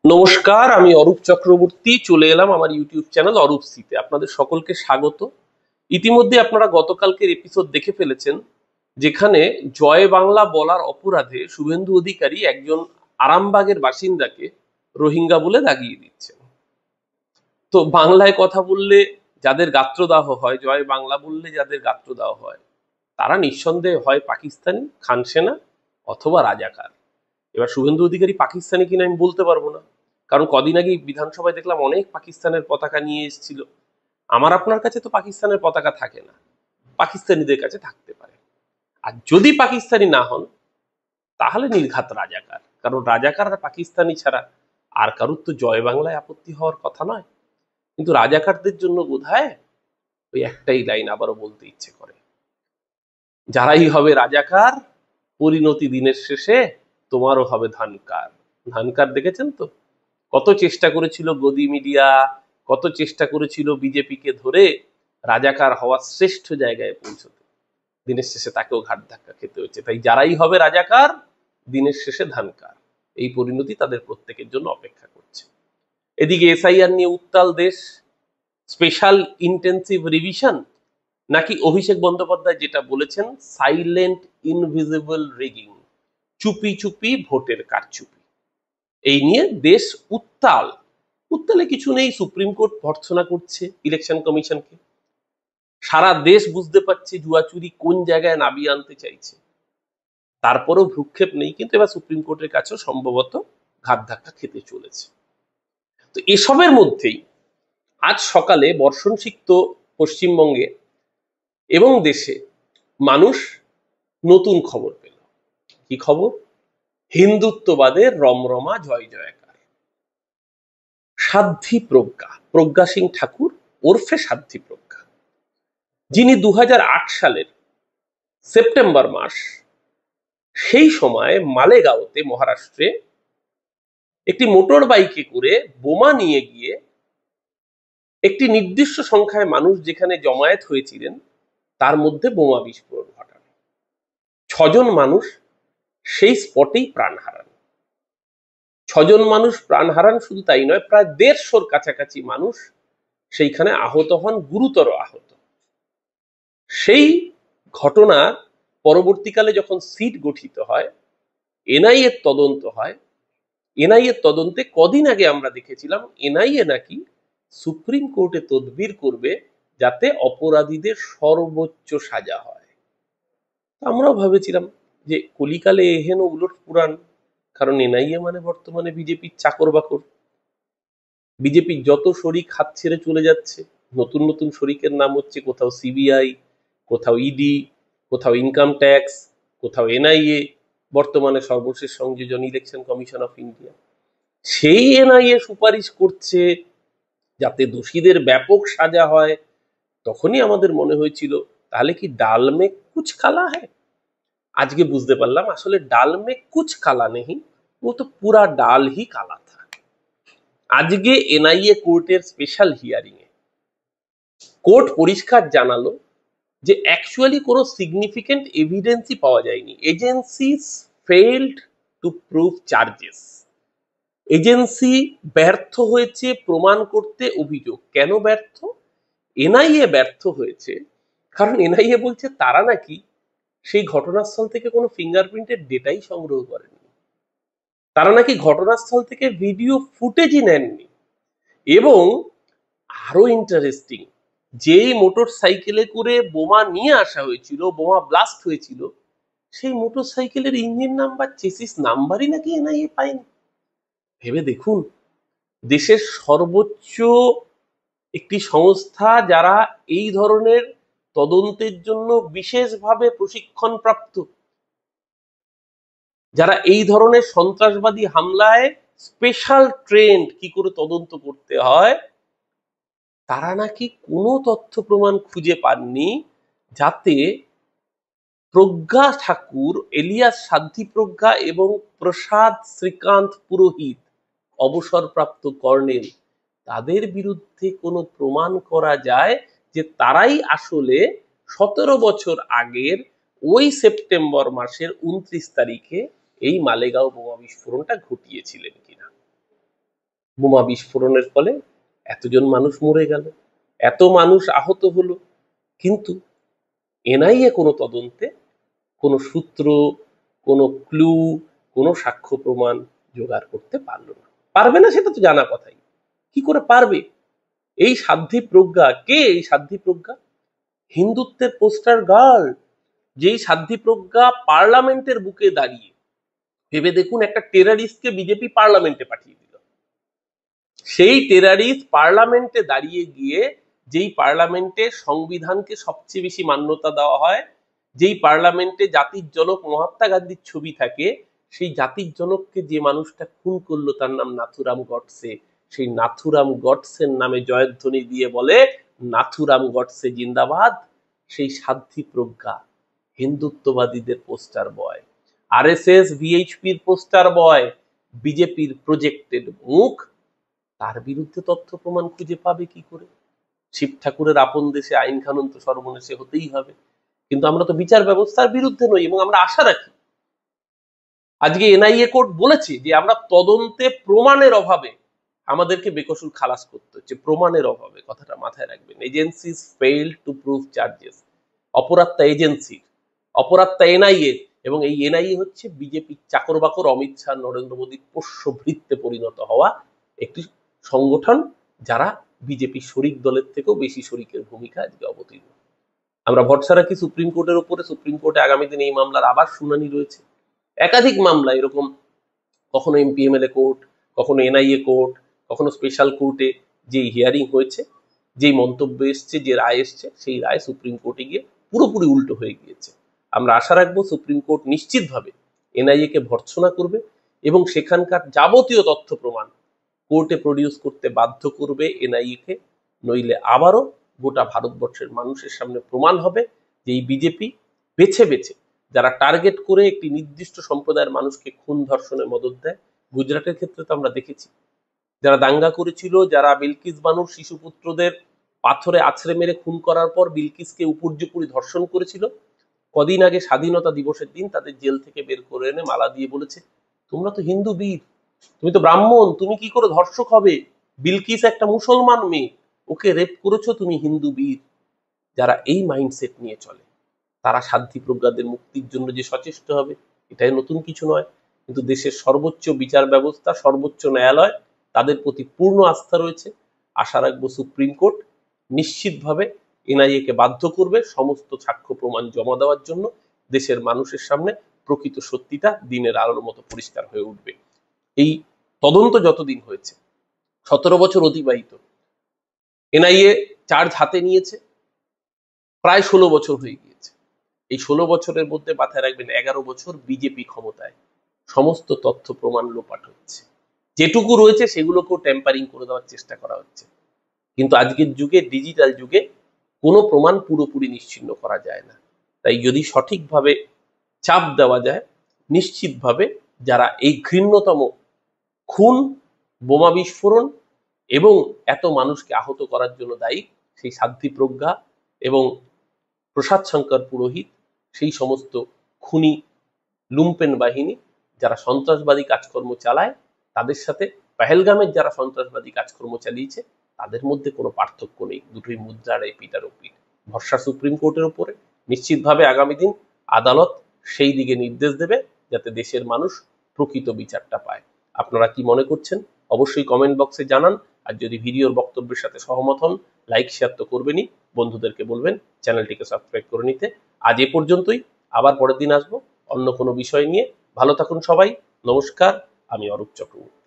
নমস্কার, আমি অরূপ চক্রবর্তী চলে এলাম আমার ইউটিউব চ্যানেল অরূপ সিতে। আপনাদের সকলকে স্বাগত। ইতিমধ্যে আপনারা গতকালকের এপিসোড দেখে ফেলেছেন, যেখানে জয় বাংলা বলার অপরাধে শুভেন্দু অধিকারী একজন আরামবাগের বাসিন্দাকে রোহিঙ্গা বলে দাগিয়ে দিচ্ছেন। তো বাংলায় কথা বললে যাদের গাত্রদাহ হয়, জয় বাংলা বললে যাদের গাত্রদাহ হয়, তারা নিঃসন্দেহে হয় পাকিস্তানি, খানসেনা অথবা রাজাকার। এবার শুভেন্দু অধিকারী পাকিস্তানি কিনা আমি বলতে পারবো না, কারণ কদিন আগে বিধানসভায় দেখলাম অনেক পাকিস্তানের পতাকা নিয়ে এসেছিল। আমার আপনার কাছে তো পাকিস্তানের পতাকা থাকে না, পাকিস্তানিদের কাছে থাকতে পারে। আর যদি পাকিস্তানি না হন, তাহলে নির্ঘাত রাজাকার, কারণ রাজাকার আর পাকিস্তানি ছাড়া আর কারুর তো জয় বাংলায় আপত্তি হওয়ার কথা নয়। কিন্তু রাজাকারদের জন্য বোধহয় ওই একটাই লাইন আবারও বলতে ইচ্ছে করে, যারাই হবে রাজাকার, পরিণতি দিনের শেষে তোমারও হবে ধানকার। ধানকার দেখেছেন তো, কত চেষ্টা করেছিল গদি মিডিয়া, কত চেষ্টা করেছিল বিজেপিকে ধরে রাজাকার হওয়ার শ্রেষ্ঠ জায়গায় পৌঁছতে, দিনের শেষে তাকেও ঘাট ধাক্কা খেতে হয়েছে। তাই যারাই হবে রাজাকার, দিনের শেষে ধানকার। এই পরিণতি তাদের প্রত্যেকের জন্য অপেক্ষা করছে। এদিকে এসআইআর নিয়ে উত্তাল দেশ। স্পেশাল ইন্টেন্সিভ রিভিশন, নাকি অভিষেক বন্দ্যোপাধ্যায় যেটা বলেছেন সাইলেন্ট ইনভিজিবল রিগিং, চুপি চুপি ভোটের কারচুপি, এই নিয়ে দেশ উত্তাল। উত্তালে কিছু নেই, সুপ্রিম কোর্ট ভর্ৎসনা করছে ইলেকশন কমিশনকে। সারা দেশ বুঝতে পারছে জুয়াচুরি কোন জায়গায় নামিয়ে আনতে চাইছে, তারপরেও ভ্রুক্ষেপ নেই। কিন্তু এবার সুপ্রিম কোর্টের কাছেও সম্ভবত ঘাত ধাক্কা খেতে চলেছে। তো এসবের মধ্যেই আজ সকালে বর্ষণ সিক্ত পশ্চিমবঙ্গে এবং দেশে মানুষ নতুন খবর পেল। কি খবর? হিন্দুত্ববাদের রমরমা জয় জয়কার। সাধ্বী প্রজ্ঞা, প্রজ্ঞা সিং ঠাকুর ওরফে সাধ্বী প্রজ্ঞা, যিনি 2008 সালের সেপ্টেম্বর মাস, সেই সময় মালেগাঁওতে মহারাষ্ট্রে একটি মোটর বাইকে করে বোমা নিয়ে গিয়ে একটি নির্দিষ্ট সংখ্যায় মানুষ যেখানে জমায়েত হয়েছিলেন তার মধ্যে বোমা বিস্ফোরণ ঘটান। 6 জন মানুষ সেই স্পটেই প্রাণ হারান। 6 জন মানুষ প্রাণ হারান, শুধু তাই নয়, প্রায় 150-র কাছাকাছি মানুষ সেইখানে আহত হন, গুরুতর আহত। সেই ঘটনার পরবর্তীকালে যখন সিট গঠিত হয়, এনআইএর তদন্ত হয়, এনআইএর তদন্তে কদিন আগে আমরা দেখেছিলাম এনআইএ নাকি সুপ্রিম কোর্টে তদবির করবে যাতে অপরাধীদের সর্বোচ্চ সাজা হয়। আমরাও ভেবেছিলাম যে কলিকালে এহেন উলট পুরাণ, কারণ এনআইএ মানে বর্তমানে বিজেপির চাকর বাকর। বিজেপির যত শরিক হাত ছেড়ে চলে যাচ্ছে, নতুন নতুন শরিকের নাম হচ্ছে কোথাও সিবিআই, কোথাও ইডি, কোথাও ইনকাম ট্যাক্স, কোথাও এনআইএ, বর্তমানে সর্বশেষ সংযোজন ইলেকশন কমিশন অফ ইন্ডিয়া। সেই এনআইএ সুপারিশ করছে যাতে দোষীদের ব্যাপক সাজা হয়। তখনই আমাদের মনে হয়েছিল তাহলে কি ডাল মে কুছ কালা হ্যায়। আজকে বুঝতে পারলাম আসলে ডাল মে কুছ কালা নেই, ও তো পুরা ডাল হি কালা থা। আজকে এনআইএ কোর্টের স্পেশাল হিয়ারিং এ কোর্ট পরিষ্কার জানালো যে অ্যাকচুয়ালি কোনো সিগনিফিকেন্ট এভিডেন্সই পাওয়া যায়নি। Agencies failed to prove charges. Agency ব্যর্থ হয়েছে প্রমাণ করতে অভিযোগ। কেন ব্যর্থ? এনআইএ ব্যর্থ হয়েছে কারণ এনআইএ বলছে তারা নাকি সেই ঘটনাস্থল থেকে কোনো ফিঙ্গারপ্রিন্টের ডেটাই সংগ্রহ করেনি, তারা নাকি ঘটনাস্থল থেকে ভিডিও ফুটেজই নেননি। এবং আরো ইন্টারেস্টিং, যেই মোটর সাইকেলে করে বোমা নিয়ে আসা হয়েছিল, বোমা ব্লাস্ট হয়েছিল, সেই মোটর সাইকেলের ইঞ্জিন নাম্বার, চেসিস নাম্বারই নাকি এনআইএ পায়নি। ভেবে দেখুন, দেশের সর্বোচ্চ একটি সংস্থা যারা এই ধরনের তদন্তের জন্য বিশেষভাবে প্রশিক্ষণ প্রাপ্ত, যারা এই ধরনের সন্ত্রাসবাদী হামলায় স্পেশাল ট্রেন্ড কি করে তদন্ত করতে হয়, তারা নাকি কোনো তথ্য প্রমাণ খুঁজে পাননি যাতে প্রজ্ঞা ঠাকুর এলিয়াস সাধ্বী প্রজ্ঞা এবং প্রসাদ শ্রীকান্ত পুরোহিত, অবসরপ্রাপ্ত কর্নেল, তাদের বিরুদ্ধে কোনো প্রমাণ করা যায় যে তারাই আসলে 17 বছর আগের ওই সেপ্টেম্বর মাসের 29 তারিখে এই মালেগাঁও বোমা বিস্ফোরণটা ঘটিয়েছিলেন কিনা। বোমা বিস্ফোরণের ফলে এতজন মানুষ মরে গেল, এত মানুষ আহত হলো, কিন্তু এনআইএ কোনো তদন্তে কোনো সূত্র, কোনো ক্লু, কোনো সাক্ষ্য প্রমাণ জোগাড় করতে পারলো না। পারবে না সেটা তো জানা কথাই। কি করে পারবে? এই সাধ্বী প্রজ্ঞা কে? এই সাধ্বী প্রজ্ঞা হিন্দুত্বের পোস্টার গার্ল। যেই সাধ্বী প্রজ্ঞা পার্লামেন্টের বুকে দাঁড়িয়ে, ভেবে দেখুন, একটা টেরারিস্টকে বিজেপি পার্লামেন্টে পাঠিয়ে দিল। সেই টেরারিস্ট পার্লামেন্টে দাঁড়িয়ে গিয়ে, যেই পার্লামেন্টে সংবিধানকে সবচেয়ে বেশি মান্যতা দেওয়া হয়, যেই পার্লামেন্টে জাতির জনক মহাত্মা গান্ধীর ছবি থাকে, সেই জাতির জনককে যে মানুষটা খুন করলো তার নাম নাথুরাম গডসে। সেই নাথুরাম গডসের নামে জয়ধ্বনি দিয়ে বলে নাথুরাম গডসে জিন্দাবাদ। সেই সাধ্বী প্রজ্ঞা হিন্দুত্ববাদীদের পোস্টার বয়, আরএসএস ভিএইচপির পোস্টার বয়, বিজেপির প্রজেক্টেড মুখ, তার বিরুদ্ধে তথ্য প্রমাণ খুঁজে পাবে কি করে? শিব ঠাকুরের আপন দেশে আইন কানুন তো সর্বনেশে হতেই হবে। কিন্তু আমরা তো বিচার ব্যবস্থার বিরুদ্ধে নই, এবং আমরা আশা রাখি। আজকে এনআইএ কোর্ট বলেছে যে আমরা তদন্তে প্রমাণের অভাবে আমাদেরকে বেকসুর খালাস করতে হচ্ছে, প্রমাণের অভাবে। কথাটা মাথায় রাখবেন, agencies fail to prove charges. অপরাধটা এজেন্সির, অপরাধটা এনআইএ, এবং এই এনআইএ হচ্ছে বিজেপির চাকর বাকর, অমিত শাহ নরেন্দ্র মোদীর পোষ্যভৃত্যে পরিণত হওয়া একটি সংগঠন, যারা বিজেপি শরিক দলের থেকেও বেশি শরিকের ভূমিকা আজকে অবতীর্ণ। আমরা ভরসা রাখি সুপ্রিম কোর্টের উপরে। সুপ্রিম কোর্টে আগামী দিনে এই মামলার আবার শুনানি রয়েছে। একাধিক মামলা এরকম, কখনো এমপিএমএলএ কোর্ট, কখনো এনআইএ কোর্ট, কখনো স্পেশাল কোর্টে যেই হিয়ারিং হয়েছে, যেই মন্তব্য এসছে, যে রায় এসছে, সেই রায় সুপ্রিম কোর্টে গিয়ে পুরোপুরি উল্টো হয়ে গিয়েছে। আমরা আশা রাখবো সুপ্রিম কোর্ট নিশ্চিতভাবে এনআইএ কে ভর্ৎসনা করবে এবং সেখানকার যাবতীয় তথ্য প্রমাণ কোর্টে প্রডিউস করতে বাধ্য করবে এনআইএ কে। নইলে আবারও গোটা ভারতবর্ষের মানুষের সামনে প্রমাণ হবে যে এই বিজেপি বেছে বেছে যারা টার্গেট করে একটি নির্দিষ্ট সম্প্রদায়ের মানুষকে খুন ধর্ষণে মদত দেয়। গুজরাটের ক্ষেত্রে তো আমরা দেখেছি, যারা দাঙ্গা করেছিল, যারা বিলকিস বানুর শিশুপুত্রদের পাথরে আছড়ে মেরে খুন করার পর বিলকিসকে উপর্যুপুরি ধর্ষণ করেছিল, কদিন আগে স্বাধীনতা দিবসের দিন তাদের জেল থেকে বের করে এনে মালা দিয়ে বলেছে, তোমরা তো হিন্দু বীর, তুমি তো ব্রাহ্মণ, তুমি কি করে ধর্ষক হবে? বিলকিস একটা মুসলমান মেয়ে, ওকে রেপ করেছো, তুমি হিন্দু বীর। যারা এই মাইন্ডসেট নিয়ে চলে তারা সাধ্বী প্রজ্ঞাদের মুক্তির জন্য যে সচেষ্ট হবে, এটাই নতুন কিছু নয়। কিন্তু দেশের সর্বোচ্চ বিচার ব্যবস্থা, সর্বোচ্চ ন্যায়ালয়, তাদের প্রতি পূর্ণ আস্থা রয়েছে। আশা রাখবো সুপ্রিম কোর্ট নিশ্চিতভাবে এনআইএ কে বাধ্য করবে সমস্ত সাক্ষ্য প্রমাণ জমা দেওয়ার জন্য। দেশের মানুষের সামনে প্রকৃত সত্যিটা দিনের আলোর মতো পরিষ্কার হয়ে উঠবে। এই তদন্ত যতদিন হয়েছে, 17 বছর অতিবাহিত, এনআইএ চার্জ হাতে নিয়েছে, প্রায় 16 বছর হয়ে গিয়েছে। এই 16 বছরের মধ্যে মাথায় রাখবেন 11 বছর বিজেপি ক্ষমতায়, সমস্ত তথ্য প্রমাণ লোপাট হচ্ছে, যেটুকু রয়েছে সেগুলোকেও টেম্পারিং করে দেওয়ার চেষ্টা করা হচ্ছে। কিন্তু আজকের যুগে, ডিজিটাল যুগে, কোনো প্রমাণ পুরোপুরি নিশ্চিহ্ন করা যায় না। তাই যদি সঠিকভাবে চাপ দেওয়া যায়, নিশ্চিতভাবে যারা এই ঘৃণ্যতম খুন, বোমা বিস্ফোরণ এবং এত মানুষকে আহত করার জন্য দায়ী, সেই সাধ্বী প্রজ্ঞা এবং প্রসাদ শঙ্কর পুরোহিত, সেই সমস্ত খুনি লুম্পেন বাহিনী যারা সন্ত্রাসবাদী কাজকর্ম চালায়, তাদের সাথে পেহেলগামের যারা সন্ত্রাসবাদী কাজকর্ম চালিয়েছে, তাদের মধ্যে কোনো পার্থক্য নেই। দুটোই মুদ্রার এপিঠ আর ওপিঠ। ভরসা সুপ্রিম কোর্টের উপরে। নিশ্চিতভাবে আগামী দিন আদালত সেই দিকে নির্দেশ দেবে যাতে দেশের মানুষ প্রকৃত বিচারটা পায়। আপনারা কি মনে করছেন অবশ্যই কমেন্ট বক্সে জানান। আর যদি ভিডিওর বক্তব্যের সাথে সহমত হন, লাইক শেয়ার তো করবেনই, বন্ধুদেরকে বলবেন চ্যানেলটিকে সাবস্ক্রাইব করে নিতে। আজ এ পর্যন্তই, আবার পরের দিন আসবো অন্য কোনো বিষয় নিয়ে। ভালো থাকুন সবাই, নমস্কার। আমি অরূপ চক্রবর্তী।